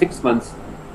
6 months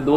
2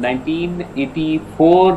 1984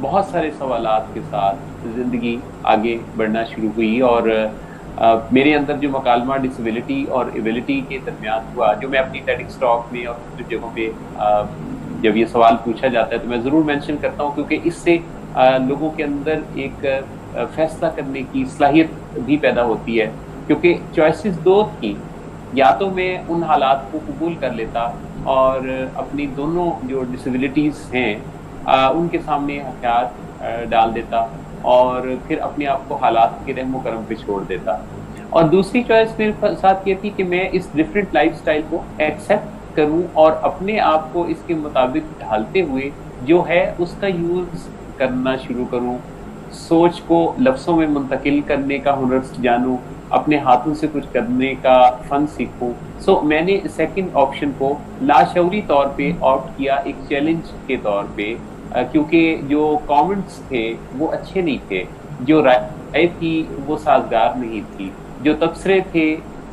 بہت سارے سوالات کے ساتھ زندگی آگے بڑھنا شروع ہوئی، اور میرے اندر جو مکالمہ ڈسیبلٹی اور ایبلٹی کے درمیان ہوا، جو میں اپنی ٹیڈکس ٹاک میں اور مختلف جگہوں پہ جب یہ سوال پوچھا جاتا ہے تو میں ضرور مینشن کرتا ہوں، کیونکہ اس سے لوگوں کے اندر ایک فیصلہ کرنے کی صلاحیت بھی پیدا ہوتی ہے، کیونکہ چوائسز دو تھیں، یا تو میں ان حالات کو قبول کر لیتا اور اپنی دونوں جو ڈسیبلٹیز ہیں ان کے سامنے ہتھیار ڈال دیتا اور پھر اپنے آپ کو حالات کے رحم و کرم پہ چھوڑ دیتا، اور دوسری چوائس میرے ساتھ یہ تھی کہ میں اس ڈفرینٹ لائف سٹائل کو ایکسیپٹ کروں اور اپنے آپ کو اس کے مطابق ڈھالتے ہوئے جو ہے اس کا یوز کرنا شروع کروں، سوچ کو لفظوں میں منتقل کرنے کا ہنر جانوں، اپنے ہاتھوں سے کچھ کرنے کا فن سیکھوں۔ سو میں نے سیکنڈ آپشن کو لاشعوری طور پہ آپٹ کیا، ایک چیلنج کے طور پہ، کیونکہ جو کامنٹس تھے وہ اچھے نہیں تھے، جو رائے تھی وہ سازگار نہیں تھی، جو تبصرے تھے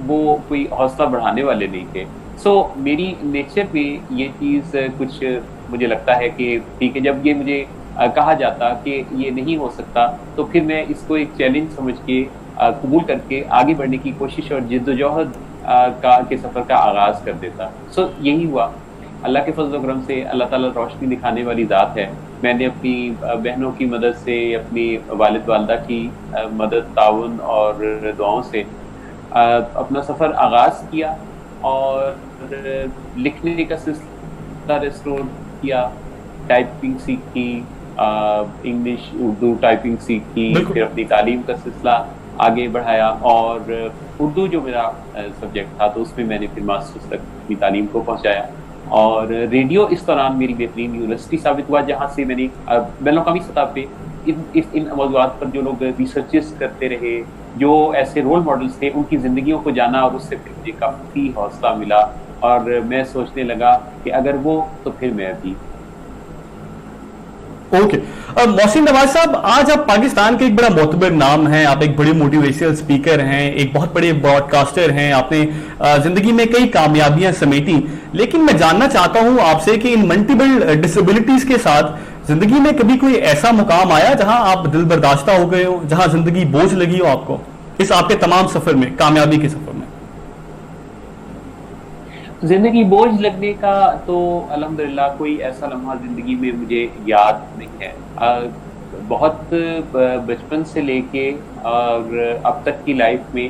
وہ کوئی حوصلہ بڑھانے والے نہیں تھے۔ سو میری نیچر میں یہ چیز کچھ مجھے لگتا ہے کہ ٹھیک ہے، جب یہ مجھے کہا جاتا کہ یہ نہیں ہو سکتا تو پھر میں اس کو ایک چیلنج سمجھ کے قبول کر کے آگے بڑھنے کی کوشش اور جد و جہد کے سفر کا آغاز کر دیتا۔ سو یہی ہوا، اللہ کے فضل و کرم سے اللہ تعالیٰ روشنی دکھانے والی ذات ہے۔ میں نے اپنی بہنوں کی مدد سے، اپنی والد والدہ کی مدد، تعاون اور دعاؤں سے اپنا سفر آغاز کیا اور لکھنے کا سلسلہ ریسٹور کیا، ٹائپنگ سیکھی، انگلش اردو ٹائپنگ سیکھی، پھر اپنی تعلیم کا سلسلہ آگے بڑھایا، اور اردو جو میرا سبجیکٹ تھا تو اس میں نے پھر ماسٹرز تک اپنی تعلیم کو پہنچایا، اور ریڈیو اس دوران میری بہترین یونیورسٹی ثابت ہوا، جہاں سے میں نے بین الاقوامی سطح پہ ان موضوعات پر جو لوگ ریسرچز کرتے رہے، جو ایسے رول ماڈلز تھے، ان کی زندگیوں کو جانا، اور اس سے پھر مجھے کافی حوصلہ ملا، اور میں سوچنے لگا کہ اگر وہ تو پھر میں بھی۔ اوکے، محسن نواز صاحب، آج آپ پاکستان کے ایک بڑا معتبر نام ہیں، آپ ایک بڑے موٹیویشنل اسپیکر ہیں، ایک بہت بڑے براڈ کاسٹر ہیں، آپ نے زندگی میں کئی کامیابیاں سمیٹی، لیکن میں جاننا چاہتا ہوں آپ سے کہ ان ملٹیپل ڈسیبلٹیز کے ساتھ زندگی میں کبھی کوئی ایسا مقام آیا جہاں آپ دل برداشتہ ہو گئے ہو، جہاں زندگی بوجھ لگی ہو آپ کو اس آپ کے تمام سفر میں، کامیابی کے سفر میں؟ زندگی بوجھ لگنے کا تو الحمدللہ کوئی ایسا لمحہ زندگی میں مجھے یاد نہیں ہے۔ بہت بچپن سے لے کے اور اب تک کی لائف میں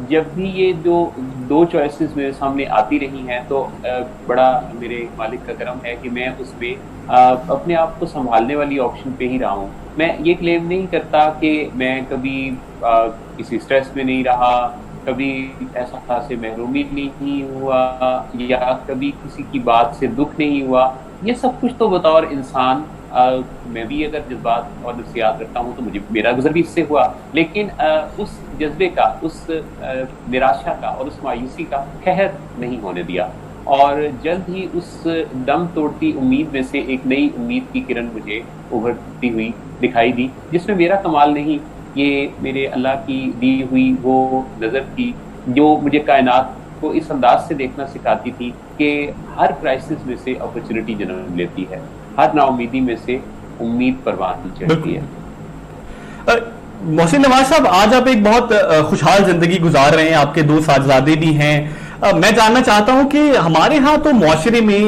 جب بھی یہ دو چوائسز میرے سامنے آتی رہی ہیں تو بڑا میرے مالک کا کرم ہے کہ میں اس میں اپنے آپ کو سنبھالنے والی آپشن پہ ہی رہا ہوں۔ میں یہ کلیم نہیں کرتا کہ میں کبھی کسی سٹریس میں نہیں رہا، کبھی ایسا خاصے محرومی نہیں ہوا، یا کبھی کسی کی بات سے دکھ نہیں ہوا۔ یہ سب کچھ تو بطور انسان میں بھی اگر جذبات اور نفسیات رکھتا ہوں تو مجھے میرا گزر بھی اس سے ہوا، لیکن اس جذبے کا، اس نراشا کا اور اس مایوسی کا قہر نہیں ہونے دیا، اور جلد ہی اس دم توڑتی امید میں سے ایک نئی امید کی کرن مجھے ابھرتی ہوئی دکھائی دی، جس میں میرا کمال نہیں، یہ میرے اللہ کی دی ہوئی وہ نظر تھی جو مجھے کائنات کو اس انداز سے دیکھنا سکھاتی تھی کہ ہر کرائسس میں سے اپرچونٹی جنم لیتی ہے، ہر نا امیدی میں سے امید پروان چڑھتی ہے۔ محسن نواز صاحب، آج آپ ایک بہت خوشحال زندگی گزار رہے ہیں، آپ کے 2 صاحبزادے بھی ہیں۔ میں جاننا چاہتا ہوں کہ ہمارے ہاں تو معاشرے میں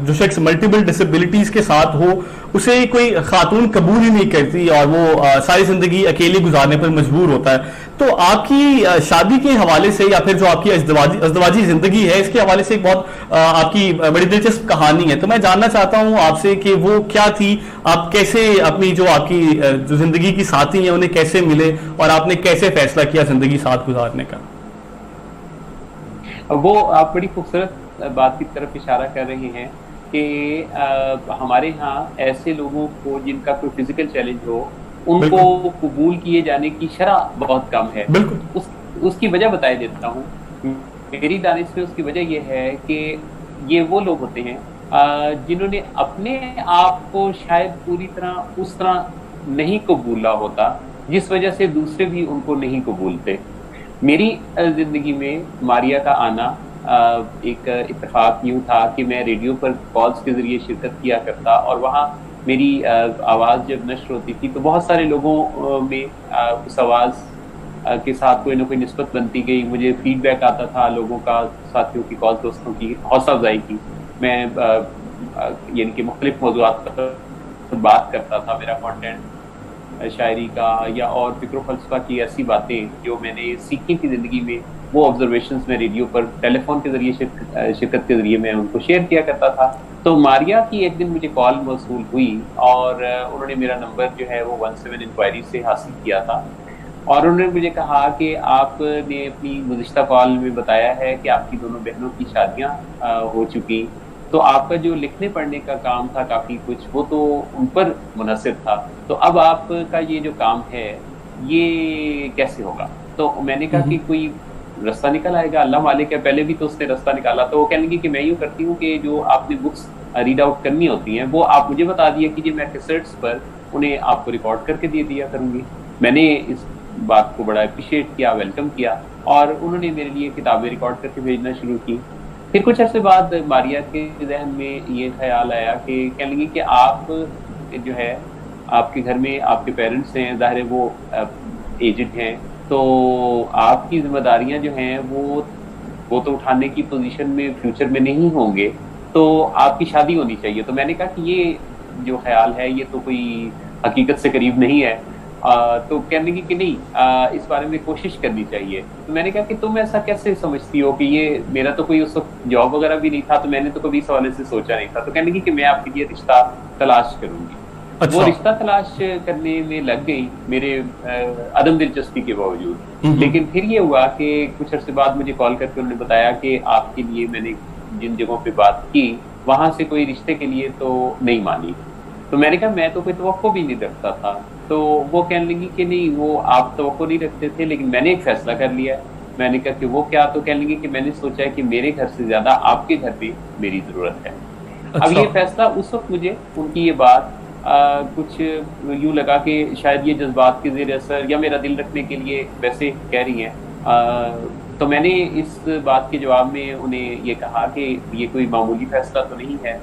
جو شخص ملٹیپل ڈسیبلٹیز کے ساتھ ہو اسے کوئی خاتون قبول ہی نہیں کرتی اور وہ ساری زندگی اکیلی گزارنے پر مجبور ہوتا ہے، تو آپ کی شادی کے حوالے سے یا پھر جو آپ کی ازدواجی زندگی ہے اس کے حوالے سے ایک بہت آپ کی بڑی دلچسپ کہانی ہے، تو میں جاننا چاہتا ہوں آپ سے کہ وہ کیا تھی، آپ کیسے اپنی جو آپ کی جو زندگی کی ساتھی ہیں انہیں کیسے ملے اور آپ نے کیسے فیصلہ کیا زندگی ساتھ گزارنے کا؟ وہ آپ بڑی خوبصورت بات کی طرف اشارہ کر رہے ہیں کہ ہمارے ہاں ایسے لوگوں کو جن کا کوئی فزیکل چیلنج ہو ان کو قبول کیے جانے کی شرح بہت کم ہے۔ اس کی وجہ بتائی دیتا ہوں، میری دانش میں اس کی وجہ یہ ہے کہ یہ وہ لوگ ہوتے ہیں جنہوں نے اپنے آپ کو شاید پوری طرح اس طرح نہیں قبولا ہوتا جس وجہ سے دوسرے بھی ان کو نہیں قبولتے۔ میری زندگی میں ماریا کا آنا ایک اتفاق یوں تھا کہ میں ریڈیو پر کالز کے ذریعے شرکت کیا کرتا اور وہاں میری آواز جب نشر ہوتی تھی تو بہت سارے لوگوں میں اس آواز کے ساتھ کوئی نہ کوئی نسبت بنتی گئی. مجھے فیڈ بیک آتا تھا لوگوں کا, ساتھیوں کی کال, دوستوں کی حوصلہ افزائی کی. میں یعنی کہ مختلف موضوعات پر بات کرتا تھا. میرا کانٹینٹ شاعری کا یا اور فکر و فلسفہ کی ایسی باتیں جو میں نے سیکھی تھی زندگی میں, وہ آبزرویشنز میں ریڈیو پر ٹیلی فون کے ذریعے شرکت کے ذریعے میں ان کو شیئر کیا کرتا تھا. تو ماریا کی ایک دن مجھے کال موصول ہوئی اور انہوں نے میرا نمبر جو ہے وہ 17 انکوائری سے حاصل کیا تھا, اور انہوں نے مجھے کہا کہ آپ نے اپنی گزشتہ کال میں بتایا ہے کہ آپ کی دونوں بہنوں کی شادیاں ہو چکی, تو آپ کا جو لکھنے پڑھنے کا کام تھا کافی کچھ, وہ تو ان پر منحصر تھا, تو اب آپ کا یہ جو کام ہے یہ کیسے ہوگا؟ تو میں نے کہا کہ کوئی رستہ نکل آئے گا, اللہ مالک ہے. پہلے بھی تو اس نے رستہ نکالا. تو وہ کہنے لگی کہ میں یوں کرتی ہوں کہ جو آپ نے بکس ریڈ آؤٹ کرنی ہوتی ہیں وہ آپ مجھے بتا دیا کیجیے, میں کیسٹس پر انہیں آپ کو ریکارڈ کر کے دے دیا کروں گی. میں نے اس بات کو بڑا اپریشیٹ کیا, ویلکم کیا, اور انہوں نے میرے لیے کتابیں ریکارڈ کر کے بھیجنا شروع کی. پھر کچھ عرصے بعد ماریا کے ذہن میں یہ خیال آیا کہ کہنے لگی کہ آپ جو ہے آپ کے گھر میں آپ کے پیرنٹس ہیں, ظاہر ہے وہ ایجڈ ہیں, تو آپ کی ذمہ داریاں جو ہیں وہ تو اٹھانے کی پوزیشن میں فیوچر میں نہیں ہوں گے, تو آپ کی شادی ہونی چاہیے. تو میں نے کہا کہ یہ جو خیال ہے یہ تو کوئی حقیقت سے قریب نہیں ہے. تو کہنے لگی کہ نہیں, اس بارے میں کوشش کرنی چاہیے. تو میں نے کہا کہ تم ایسا کیسے سمجھتی ہو کہ یہ, میرا تو کوئی اس وقت جاب وغیرہ بھی نہیں تھا, تو میں نے تو کبھی اس حوالے سے سوچا نہیں تھا. تو کہنے لگی کہ میں آپ کے لیے رشتہ تلاش کروں گی. وہ رشتہ تلاش کرنے میں لگ گئی میرے عدم دلچسپی کے باوجود. لیکن پھر یہ ہوا کہ کچھ عرصے بعد مجھے کال کر کے انہوں نے بتایا کہ آپ کے لیے میں نے جن جگہوں پہ بات کی وہاں سے کوئی رشتے کے لیے تو نہیں مانی. تو میں نے کہا میں تو کوئی توقع بھی نہیں رکھتا تھا. تو وہ کہنے لگی کہ نہیں, وہ آپ توقع نہیں رکھتے تھے, لیکن میں نے ایک فیصلہ کر لیا. میں نے کہا کہ وہ کیا؟ تو کہنے لگی کہ میں نے سوچا ہے کہ میرے گھر سے زیادہ آپ کے گھر پہ میری ضرورت ہے. اب یہ فیصلہ اس وقت مجھے ان کی یہ بات کچھ یوں لگا کہ شاید یہ جذبات کے زیر اثر یا میرا دل رکھنے کے لیے ویسے کہہ رہی ہیں. تو میں نے اس بات کے جواب میں انہیں یہ کہا کہ یہ کوئی معمولی فیصلہ تو نہیں ہے,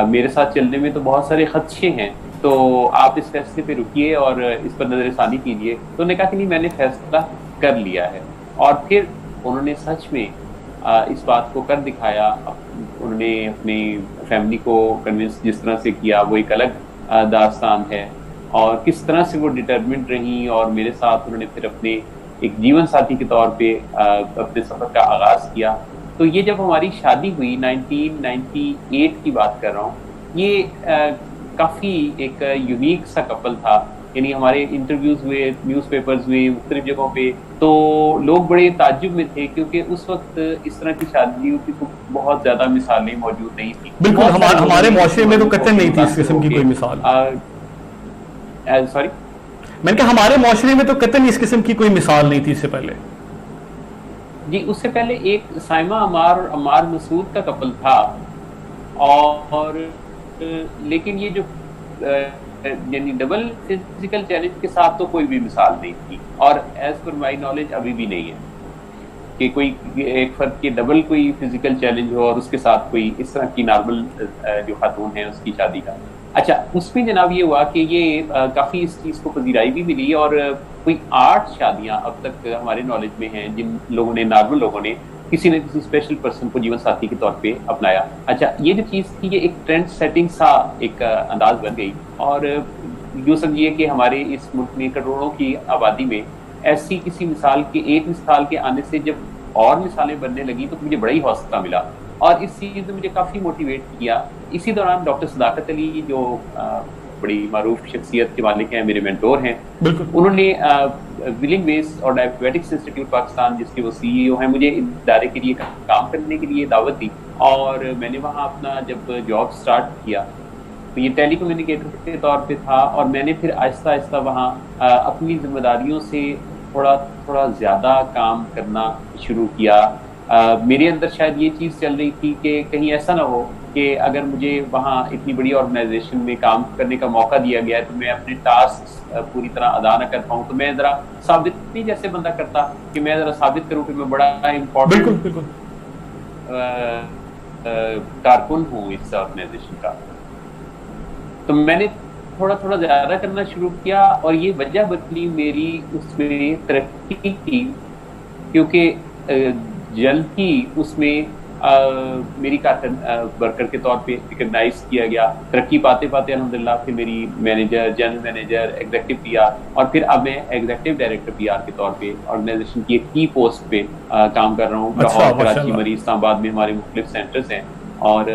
میرے ساتھ چلنے میں تو بہت سارے خدشے ہیں, تو آپ اس فیصلے پہ رکیے اور اس پر نظر ثانی کیجیے. تو انہوں نے کہا کہ نہیں, میں نے فیصلہ کر لیا ہے. اور پھر انہوں نے سچ میں اس بات کو کر دکھایا. انہوں نے اپنی فیملی کو کنونس جس طرح سے کیا وہ ایک الگ داستان ہے, اور کس طرح سے وہ ڈٹرمنٹ رہیں, اور میرے ساتھ انہوں نے پھر اپنے ایک جیون ساتھی کے طور پہ اپنے سفر کا آغاز کیا. تو یہ جب ہماری شادی ہوئی 1998 کی بات کر رہا ہوں, یہ کافی ایک یونیک سا کپل تھا. یعنی ہمارے انٹرویوز ہوئے, نیوز پیپرز ہوئے مختلف جگہوں پہ, تو لوگ بڑے تعجب میں تھے کیونکہ اس وقت اس طرح کی شادیوں کی بہت زیادہ مثالیں موجود نہیں تھیں. بالکل, ہمارے معاشرے میں تو قطعاً نہیں تھی اس قسم کی کوئی مثال. سوری, میں نے کہا ہمارے معاشرے میں تو قطعاً اس قسم کی کوئی مثال نہیں تھی اس سے پہلے. جی, اس سے پہلے ایک سائمہ عمار اور عمار مسعود کا کپل تھا, اور لیکن یہ جو یعنی ڈبل فزیکل چیلنج کے ساتھ تو کوئی بھی مثال نہیں تھی, اور ایز پر مائی نالج ابھی بھی نہیں ہے کہ کوئی ایک فرد کے ڈبل کوئی فزیکل چیلنج ہو اور اس کے ساتھ کوئی اس طرح کی نارمل جو خاتون ہے اس کی شادی کا. اچھا, اس میں جناب یہ ہوا کہ یہ کافی اس چیز کو پذیرائی بھی ملی, اور کوئی 8 شادیاں اب تک ہمارے نالج میں ہیں جن لوگوں نے, نارمل لوگوں نے کسی نہ کسی اسپیشل پرسن کو جیون ساتھی کے طور پہ اپنایا. اچھا, یہ جو چیز تھی یہ ایک ٹرینڈ سیٹنگ سا ایک انداز بن گئی, اور یوں سمجھیے کہ ہمارے اس ملک میں کروڑوں کی آبادی میں ایسی کسی مثال کے, ایک مثال کے آنے سے جب اور مثالیں بننے لگی تو مجھے بڑا ہی حوصلہ ملا, اور اس چیز نے مجھے کافی موٹیویٹ کیا. اسی دوران ڈاکٹر صداقت علی جو بڑی معروف شخصیت کے مالک ہیں, میرے مینٹور ہیں, انہوں نے ولنگ ویز اور ڈائبیٹکس انسٹیٹیوٹ پاکستان جس کے وہ CEO ہیں, مجھے ادارے کے لیے کام کرنے کے لیے دعوت دی, اور میں نے وہاں اپنا جب جاب سٹارٹ کیا تو یہ ٹیلی کمیونیکیٹر کے طور پہ تھا, اور میں نے پھر آہستہ آہستہ وہاں اپنی ذمہ داریوں سے تھوڑا زیادہ کام کرنا شروع کیا. میرے اندر شاید یہ چیز چل رہی تھی کہ کہیں ایسا نہ ہو کہ اگر مجھے وہاں اتنی بڑی آرگنائزیشن میں کام کرنے کا موقع دیا گیا ہے تو میں اپنے ٹاسک پوری طرح ادا نہ کر پاؤں. تو میں ذرا ثابت نہیں جیسے بندہ کرتا کہ میں ذرا ثابت کروں کہ میں بڑا امپورٹنٹ کارکن ہوں اس آرگنائزیشن کا. تو میں نے تھوڑا تھوڑا زیادہ کرنا شروع کیا اور یہ وجہ بنی میری اس میں ترقی کی، کیونکہ جلد ہی اس میں میری ورکر کے طور پہ ریکگنائز کیا گیا. ترقی پاتے پاتے الحمدللہ پھر میری manager, general manager, executive P R, اور پھر اب میں ایگزیکٹو ڈائریکٹر پی آر کے طور پہ آرگنائزیشن کی ایک کی پوسٹ پہ کام کر رہا ہوں. لاہور، کراچی، مری، اسلام آباد میں ہمارے مختلف سینٹرز ہیں. اور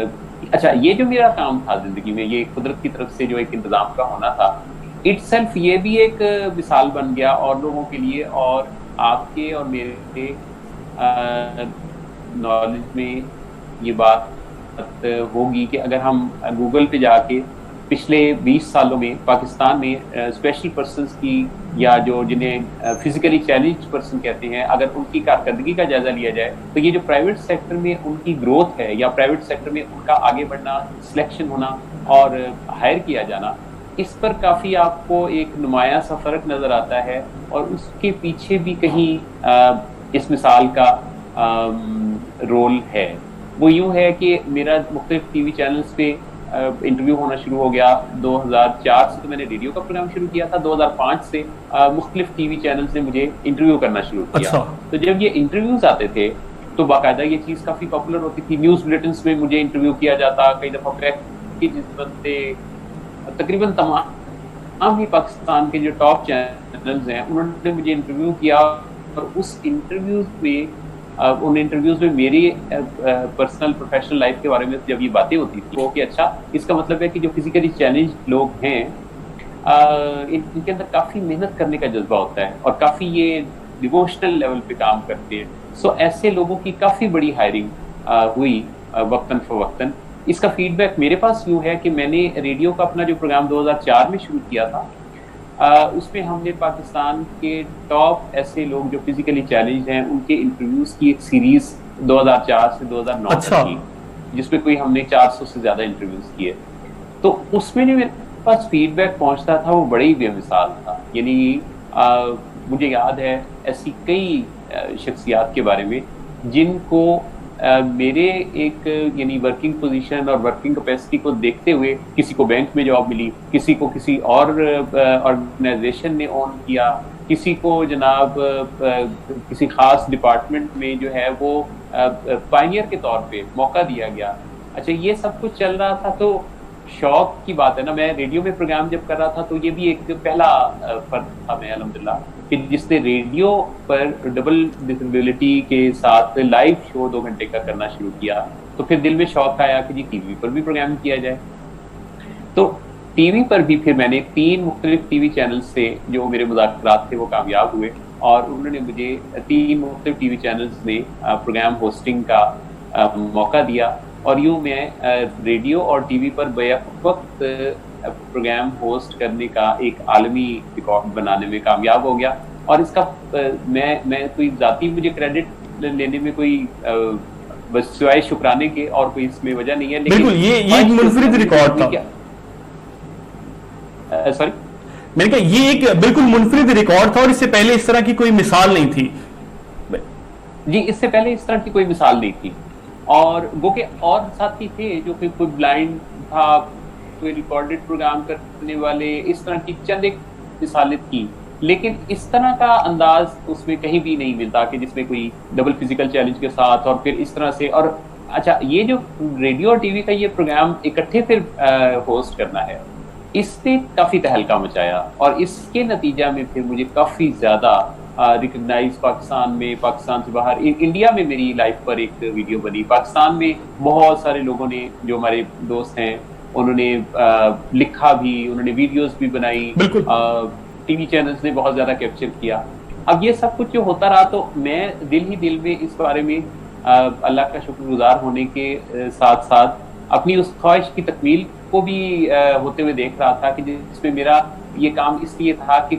اچھا، یہ جو میرا کام تھا زندگی میں، یہ قدرت کی طرف سے جو ایک انتظام کا ہونا تھا، اٹ سیلف یہ بھی ایک مثال بن گیا اور لوگوں کے لیے، اور آپ کے اور میرے نالج میں یہ بات ہوگی کہ اگر ہم گوگل پہ جا کے پچھلے 20 سالوں میں پاکستان میں اسپیشل پرسنز کی، یا جو جنہیں فزیکلی چیلنج پرسن کہتے ہیں، اگر ان کی کارکردگی کا جائزہ لیا جائے تو یہ جو پرائیویٹ سیکٹر میں ان کی گروتھ ہے، یا پرائیویٹ سیکٹر میں ان کا آگے بڑھنا، سلیکشن ہونا اور ہائر کیا جانا، اس پر کافی آپ کو ایک نمایاں سا فرق نظر آتا ہے. اور اس کے پیچھے بھی کہیں اس مثال کا رول ہے. وہ یوں ہے کہ میرا مختلف ٹی وی چینلز پہ انٹرویو ہونا شروع ہو گیا. 2004 سے تو میں نے ریڈیو کا پروگرام شروع کیا تھا، 2005 سے مختلف ٹی وی چینلز نے مجھے انٹرویو کرنا شروع کیا. تو جب یہ انٹرویوز آتے تھے تو باقاعدہ یہ چیز کافی پاپولر ہوتی تھی. نیوز بلیٹنس میں مجھے انٹرویو کیا جاتا، کئی دفعہ کی نسبت سے تقریباً تمام ہی پاکستان کے جو ٹاپ چینلز ہیں انہوں نے مجھے انٹرویو کیا. اور اس ان انٹرویوز میں میری پرسنل پروفیشنل لائف کے بارے میں جب یہ باتیں ہوتی تھی وہ کہ اچھا، اس کا مطلب ہے کہ جو فزیکلی چیلنج لوگ ہیں ان کے اندر کافی محنت کرنے کا جذبہ ہوتا ہے اور کافی یہ ڈیووشنل لیول پہ کام کرتے ہیں. سو ایسے لوگوں کی کافی بڑی ہائرنگ ہوئی وقتاً فوقتاً. اس کا فیڈ بیک میرے پاس یوں ہے کہ میں نے ریڈیو کا اپنا جو پروگرام 2004 میں شروع کیا تھا، اس میں ہم نے پاکستان کے ٹاپ ایسے لوگ جو فزیکلی چیلنج ہیں ان کے انٹرویوز کی ایک سیریز 2004 سے 2009 تک کی، جس میں کوئی ہم نے 400 سے زیادہ انٹرویوز کیے. تو اس میں جو میرے پاس فیڈ بیک پہنچتا تھا وہ بڑے ہی بے مثال تھا. یعنی مجھے یاد ہے ایسی کئی شخصیات کے بارے میں جن کو میرے ایک یعنی ورکنگ پوزیشن اور ورکنگ کیپیسٹی کو دیکھتے ہوئے کسی کو بینک میں جاب ملی، کسی کو کسی اور آرگنائزیشن نے اون کیا، کسی کو جناب کسی خاص ڈپارٹمنٹ میں جو ہے وہ پائنیئر کے طور پہ موقع دیا گیا. اچھا، یہ سب کچھ چل رہا تھا تو شوق کی بات ہے نا. میں ریڈیو میں پروگرام جب کر رہا تھا تو یہ بھی ایک پہلا فرد تھا میں الحمدللہ کہ جس نے ریڈیو پر ڈبل ڈسیبلٹی کے ساتھ لائیو شو 2 گھنٹے کا کرنا شروع کیا. تو پھر دل میں شوق آیا کہ جی ٹی وی پر بھی پروگرام کیا جائے. تو ٹی وی پر بھی پھر میں نے 3 مختلف ٹی وی چینلز سے جو میرے مذاکرات تھے وہ کامیاب ہوئے اور انہوں نے مجھے 3 مختلف ٹی وی چینلز میں پروگرام ہوسٹنگ کا موقع دیا. اور یوں میں ریڈیو اور ٹی وی پر بیک وقت پروگرام ہوسٹ کرنے کا ایک عالمی ریکارڈ بنانے میں کامیاب ہو گیا. اور اس کا میں کوئی ذاتی مجھے کریڈٹ لینے میں کوئی بس سوائے شکرانے کے اور کوئی اس میں وجہ نہیں ہے. بالکل یہ منفرد ریکارڈ تھا. سوری، میں نے کہا یہ ایک بالکل منفرد ریکارڈ تھا اور اس سے پہلے اس طرح کی کوئی مثال نہیں تھی. جی، اس سے پہلے اس طرح کی کوئی مثال نہیں تھی. اور وہ کہ اور ساتھی تھے جو کہ کوئی بلائنڈ تھا، کوئی ریکارڈڈ پروگرام کرنے والے، اس طرح کی چند ایک مثالیں تھیں. لیکن اس طرح کا انداز اس میں کہیں بھی نہیں ملتا کہ جس میں کوئی ڈبل فزیکل چیلنج کے ساتھ اور پھر اس طرح سے. اور اچھا، یہ جو ریڈیو اور ٹی وی کا یہ پروگرام اکٹھے پھر ہوسٹ کرنا ہے، اس نے کافی تہلکہ مچایا اور اس کے نتیجہ میں پھر مجھے کافی زیادہ ریکگنائز پاکستان میں، پاکستان سے باہر، انڈیا میں میری لائف پر ایک ویڈیو بنی. پاکستان میں بہت سارے لوگوں نے جو ہمارے دوست ہیں انہوں نے لکھا بھی، انہوں نے ویڈیوز بھی بنائی، ٹی وی چینلز نے بہت زیادہ کیپچر کیا. اب یہ سب کچھ جو ہوتا رہا تو میں دل ہی دل میں اس بارے میں اللہ کا شکر گزار ہونے کے ساتھ ساتھ اپنی اس خواہش کی تکمیل کو بھی ہوتے ہوئے دیکھ رہا تھا کہ جس میں میرا یہ کام اس لیے تھا کہ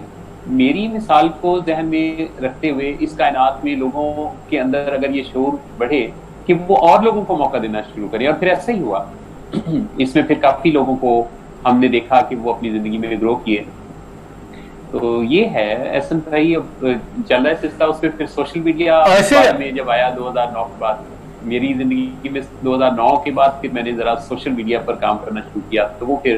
میری مثال کو ذہن میں رکھتے ہوئے اس کائنات میں لوگوں کے اندر اگر یہ شعور بڑھے کہ وہ اور لوگوں کو موقع دینا شروع کریں. اور پھر ایسا ہی ہوا. اس میں پھر کافی لوگوں کو ہم نے دیکھا کہ وہ اپنی زندگی میں گرو کیے. تو یہ ہے ایسا ہی اب چل رہا ہے سلسلہ. اس پہ پھر سوشل میڈیا میں جب آیا 2009 کے بعد میری زندگی میں 2009 کے بعد پھر میں نے ذرا سوشل میڈیا پر کام کرنا شروع کیا. تو وہ پھر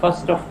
1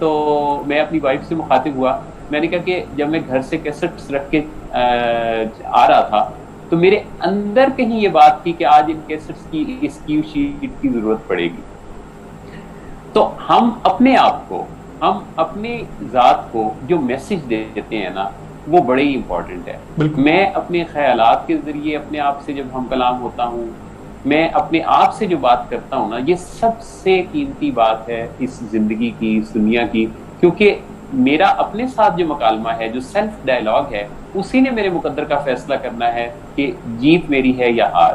تو میں اپنی وائف سے مخاطب ہوا, میں نے کہا کہ جب میں گھر سے کیسٹس رکھ کے آ رہا تھا تو میرے اندر کہیں یہ بات تھی کہ آج ان کیسٹس کی اس کیو شیٹ کی ضرورت پڑے گی. تو ہم اپنے آپ کو, ہم اپنے ذات کو جو میسج دیتے ہیں نا, وہ بڑے ہی امپورٹنٹ ہے. میں اپنے خیالات کے ذریعے اپنے آپ سے جب ہم کلام ہوتا ہوں, میں اپنے آپ سے جو بات کرتا ہوں نا, یہ سب سے قیمتی بات ہے اس زندگی کی, اس دنیا کی, کیونکہ میرا اپنے ساتھ جو مکالمہ ہے, جو سیلف ڈائلاگ ہے, اسی نے میرے مقدر کا فیصلہ کرنا ہے کہ جیت میری ہے یا ہار.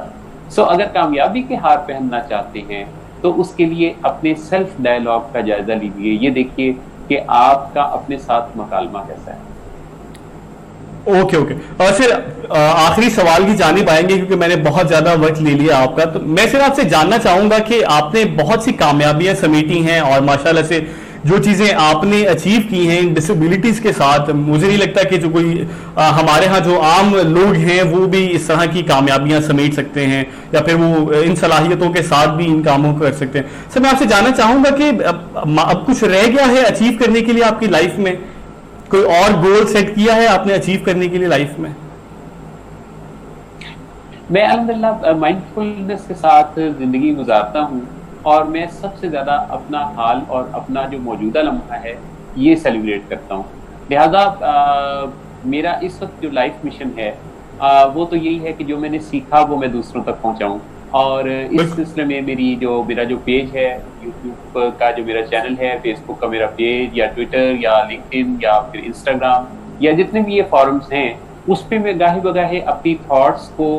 اگر کامیابی کے ہار پہننا چاہتے ہیں تو اس کے لیے اپنے سیلف ڈائلاگ کا جائزہ لیجیے. یہ دیکھیے کہ آپ کا اپنے ساتھ مکالمہ کیسا ہے. اوکے اور پھر آخری سوال کی جانب آئیں گے کیونکہ میں نے بہت زیادہ وقت لے لیا آپ کا. تو میں صرف آپ سے جاننا چاہوں گا کہ آپ نے بہت سی کامیابیاں سمیٹی ہیں اور ماشاءاللہ سے جو چیزیں آپ نے اچیو کی ہیں ڈسیبلٹیز کے ساتھ, مجھے نہیں لگتا کہ جو کوئی ہمارے ہاں جو عام لوگ ہیں وہ بھی اس طرح کی کامیابیاں سمیٹ سکتے ہیں یا پھر وہ ان صلاحیتوں کے ساتھ بھی ان کاموں کو کر سکتے ہیں. سر میں آپ سے جاننا چاہوں گا کہ اب کچھ رہ گیا ہے اچیو کرنے کے لیے آپ کی لائف میں؟ کوئی اور گول سیٹ کیا ہے آپ نے اچیو کرنے کے لیے لائف میں؟ میں الحمدللہ مائنڈفلنس کے ساتھ زندگی گزارتا ہوں, اور میں سب سے زیادہ اپنا حال اور اپنا جو موجودہ لمحہ ہے یہ سیلیبریٹ کرتا ہوں. لہذا میرا اس وقت جو لائف مشن ہے وہ تو یہی ہے کہ جو میں نے سیکھا وہ میں دوسروں تک پہنچاؤں. اور اس سلسلے میں میرا جو پیج ہے, یوٹیوب کا جو میرا چینل ہے, فیس بک کا میرا پیج, یا ٹویٹر یا لنکڈ یا پھر انسٹاگرام یا جتنے بھی یہ فورمز ہیں, اس پہ میں گاہے بگاہے اپنی تھاٹس کو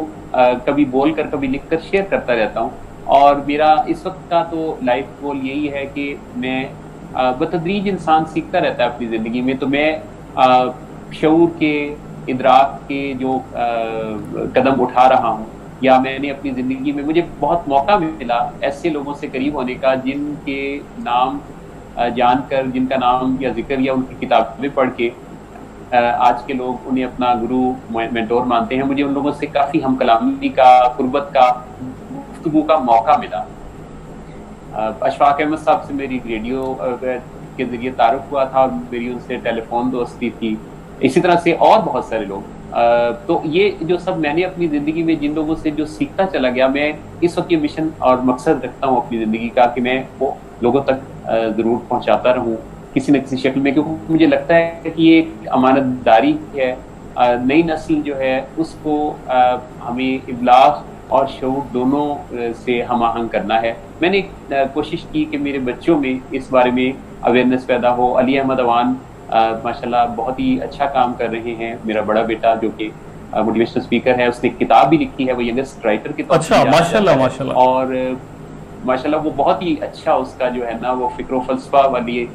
کبھی بول کر کبھی لکھ کر شیئر کرتا رہتا ہوں. اور میرا اس وقت کا تو لائف گول یہی ہے کہ میں بتدریج انسان سیکھتا رہتا ہے اپنی زندگی میں, تو میں شعور کے, ادراک کے جو قدم اٹھا رہا ہوں, یا میں نے اپنی زندگی میں, مجھے بہت موقع ملا ایسے لوگوں سے قریب ہونے کا جن کے نام جان کر, جن کا نام یا ذکر یا ان کی کتابیں پڑھ کے آج کے لوگ انہیں اپنا گرو مینٹور مانتے ہیں. مجھے ان لوگوں سے کافی ہم کلامی کا, قربت کا, گفتگو کا موقع ملا. اشفاق احمد صاحب سے میری ریڈیو کے ذریعے تعارف ہوا تھا اور میری ان سے ٹیلی فون دوستی تھی. اسی طرح سے اور بہت سارے لوگ. تو یہ جو سب میں نے اپنی زندگی میں جن لوگوں سے جو سیکھتا چلا گیا, میں اس وقت یہ مشن اور مقصد رکھتا ہوں اپنی زندگی کا کہ میں وہ لوگوں تک ضرور پہنچاتا رہوں کسی نہ کسی شکل میں, کیونکہ مجھے لگتا ہے کہ یہ ایک امانت داری ہے. نئی نسل جو ہے اس کو ہمیں ابلاغ اور شعور دونوں سے ہم آہنگ کرنا ہے. میں نے کوشش کی کہ میرے بچوں میں اس بارے میں اویئرنیس پیدا ہو. علی احمد اوان ماشاءاللہ بہت ہی اچھا کام کر رہے ہیں. میرا بڑا بیٹا جو کہ موٹیویشنل اسپیکر ہے, اس نے کتاب بھی لکھی ہے, وہ ینگسٹ رائٹر کے طور پر. ماشاءاللہ. اور ماشاءاللہ وہ بہت ہی اچھا, اس کا جو ہے نا وہ فکر و فلسفہ والی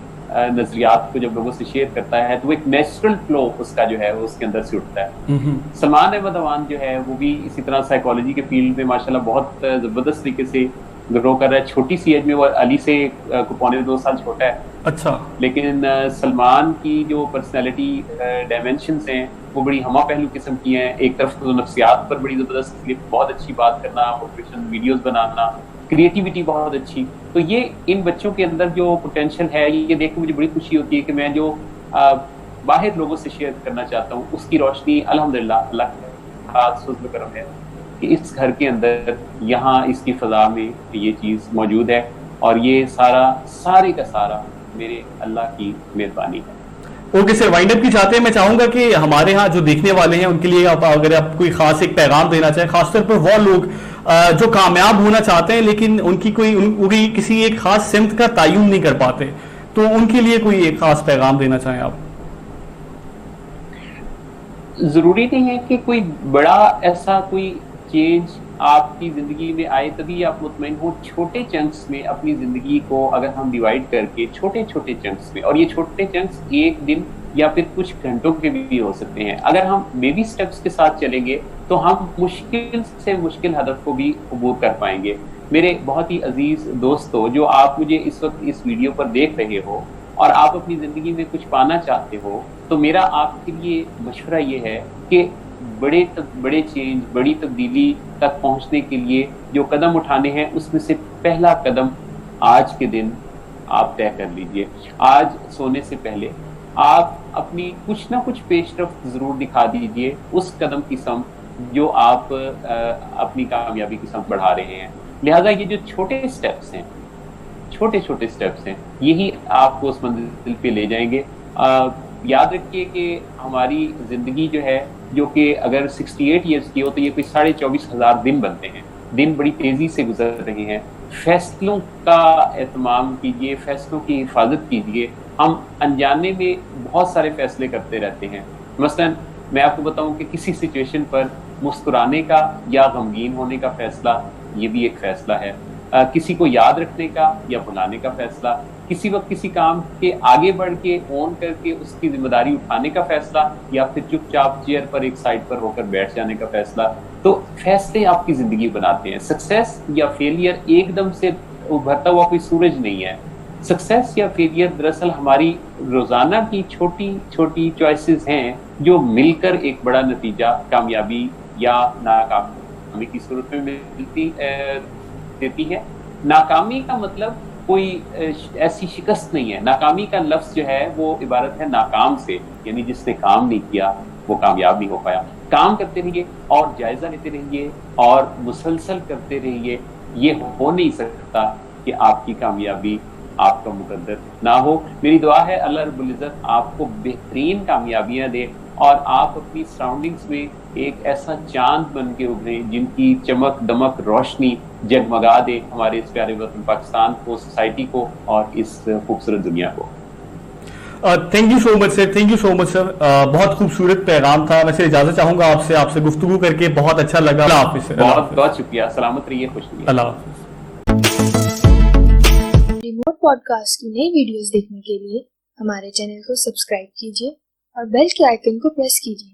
نظریات کو جب لوگوں سے شیئر کرتا ہے تو ایک نیچرل فلو اس کا جو ہے وہ اس کے اندر سے اٹھتا ہے. سلمان احمد اوان جو ہے وہ بھی اسی طرح سائیکالوجی کے فیلڈ میں ماشاءاللہ بہت زبردست طریقے سے گرو کر رہا ہے. چھوٹی سی ایج میں, وہ علی سے 2.25 سال چھوٹا ہے. اچھا. لیکن سلمان کی جو پرسنالٹی ڈائمینشنز ہیں وہ بڑی ہمہ پہلو قسم کی ہیں. ایک طرف تو نفسیات پر بڑی زبردست, بہت اچھی بات کرنا, موٹیویشن ویڈیوز بنانا, کریٹیوٹی بہت اچھی. تو یہ ان بچوں کے اندر جو پوٹینشیل ہے, یہ دیکھ کے مجھے بڑی خوشی ہوتی ہے کہ میں جو باہر لوگوں سے شیئر کرنا چاہتا ہوں اس کی روشنی الحمدللہ اللہ کے خاص فضل و کرم ہے کہ اس گھر کے اندر, یہاں اس کی فضا میں یہ چیز موجود ہے. اور یہ سارے کا سارا میرے اللہ کی مہربانی ہے. اوکے سر, وائنڈ اپ کی چاہتے ہیں. میں چاہوں گا کہ ہمارے ہاں جو دیکھنے والے ہیں ان کے لیے اگر آپ کوئی خاص ایک پیغام دینا چاہیں, خاص طور پر وہ لوگ جو کامیاب ہونا چاہتے ہیں لیکن ان کی کسی ایک خاص سمت کا تعین نہیں کر پاتے, تو ان کے لیے کوئی ایک خاص پیغام دینا چاہیں آپ؟ ضروری نہیں ہے کہ کوئی بڑا ایسا کوئی چینج آپ کی زندگی میں آئے تبھی آپ مطمئن ہو. چھوٹے چنکس میں اپنی زندگی کو اگر ہم ڈیوائڈ کر کے چھوٹے چھوٹے چنکس میں, اور یہ چھوٹے چنکس ایک دن یا پھر کچھ گھنٹوں کے بھی ہو سکتے ہیں, اگر ہم بیبی سٹیپس کے ساتھ چلیں گے تو ہم مشکل سے مشکل ہدف کو بھی عبور کر پائیں گے. میرے بہت ہی عزیز دوستو, جو آپ مجھے اس وقت اس ویڈیو پر دیکھ رہے ہو اور آپ اپنی زندگی میں کچھ پانا چاہتے ہو, تو میرا آپ کے لیے مشورہ یہ ہے کہ بڑے چینج, بڑی تبدیلی تک پہنچنے کے لیے جو قدم اٹھانے ہیں اس میں سے پہلا قدم آج کے دن آپ طے کر لیجئے. آج سونے سے پہلے آپ اپنی کچھ نہ کچھ پیش رفت ضرور دکھا دیجئے اس قدم کی سمت جو آپ اپنی کامیابی کی سمت بڑھا رہے ہیں. لہٰذا یہ جو چھوٹے سٹیپس ہیں، چھوٹے چھوٹے سٹیپس ہیں، یہی آپ کو اس منزل پہ لے جائیں گے. یاد رکھیے کہ ہماری زندگی جو ہے، جو کہ اگر 68 ایئرس کی ہو تو یہ کوئی 24,500 دن بنتے ہیں. دن بڑی تیزی سے گزر رہے ہیں. فیصلوں کا اہتمام کیجیے، فیصلوں کی حفاظت کیجیے. ہم انجانے میں بہت سارے فیصلے کرتے رہتے ہیں. مثلاً میں آپ کو بتاؤں کہ کسی سچویشن پر مسکرانے کا یا غمگین ہونے کا فیصلہ، یہ بھی ایک فیصلہ ہے. کسی کو یاد رکھنے کا یا بھلانے کا فیصلہ، کسی وقت کسی کام کے آگے بڑھ کے اون کر کے اس کی ذمہ داری اٹھانے کا فیصلہ، یا پھر چپ چاپ چیئر پر ایک سائڈ پر ہو کر بیٹھ جانے کا فیصلہ. تو فیصلے آپ کی زندگی بناتے ہیں. سکسیس یا فیلئر ایک دم سے ابھرتا ہوا کوئی سورج نہیں ہے. سکسیس یا فیلئر دراصل ہماری روزانہ کی چھوٹی چھوٹی چوائسز ہیں جو مل کر ایک بڑا نتیجہ کامیابی یا ناکامی کی صورت میں دیتی ہے. ناکامی کا مطلب کوئی ایسی شکست نہیں ہے. ناکامی کا لفظ جو ہے وہ عبارت ہے ناکام سے، یعنی جس نے کام نہیں کیا وہ کامیاب نہیں ہو پایا. کام کرتے رہیے اور جائزہ لیتے رہیے اور مسلسل کرتے رہیے. یہ ہو نہیں سکتا کہ آپ کی کامیابی آپ کا مقدر نہ ہو. میری دعا ہے اللہ رب العزت آپ کو بہترین کامیابیاں دے اور آپ اپنی سراؤنڈنگز میں ایک ایسا چاند بن کے ابھریں جن کی چمک دمک روشنی جگمگا دے ہمارے اس پیارے وطن پاکستان کو، سوسائٹی کو اور اس خوبصورت دنیا کو. Thank you so much sir, thank you so much sir. بہت خوبصورت پیغام تھا. میں اجازت چاہوں گا آپ سے گفتگو کر کے بہت اچھا لگا. اللہ حافظ سر. بہت بہت شکریہ. سلامت رہیے، خوش رہیے. اللہ حافظ. ریموٹ پوڈ کاسٹ کی نئی ویڈیوز دیکھنے کے لیے ہمارے چینل کو سبسکرائب کیجیے اور بیل کے آئیکن کو پریس کیجیے.